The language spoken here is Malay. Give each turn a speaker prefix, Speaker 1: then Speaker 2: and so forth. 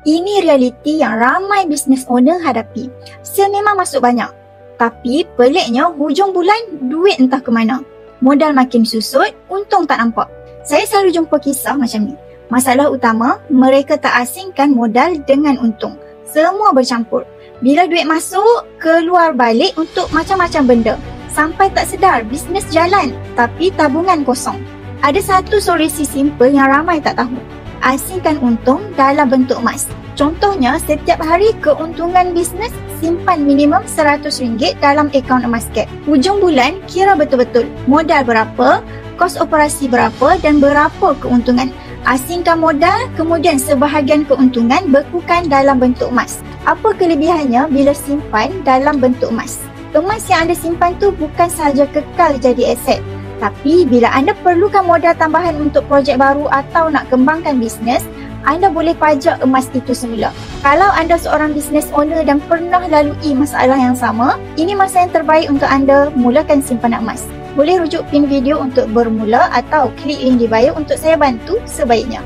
Speaker 1: Ini realiti yang ramai business owner hadapi. Sale memang masuk banyak. Tapi peliknya hujung bulan duit entah ke mana. Modal makin susut, untung tak nampak. Saya selalu jumpa kisah macam ni. Masalah utama, mereka tak asingkan modal dengan untung. Semua bercampur. Bila duit masuk, keluar balik untuk macam-macam benda. Sampai tak sedar, bisnes jalan tapi tabungan kosong. Ada satu solusi simple yang ramai tak tahu. Asingkan untung dalam bentuk emas. Contohnya, setiap hari keuntungan bisnes simpan minimum RM100 dalam akaun emas cap. Hujung bulan, kira betul-betul modal berapa, kos operasi berapa dan berapa keuntungan. Asingkan modal, kemudian sebahagian keuntungan bekukan dalam bentuk emas. Apa kelebihannya bila simpan dalam bentuk emas? Emas yang anda simpan tu bukan sahaja kekal jadi aset. Tapi bila anda perlukan modal tambahan untuk projek baru atau nak kembangkan bisnes, anda boleh pajak emas itu semula. Kalau anda seorang business owner dan pernah lalui masalah yang sama, ini masa yang terbaik untuk anda mulakan simpanan emas. Boleh rujuk pin video untuk bermula atau klik link di bio untuk saya bantu sebaiknya.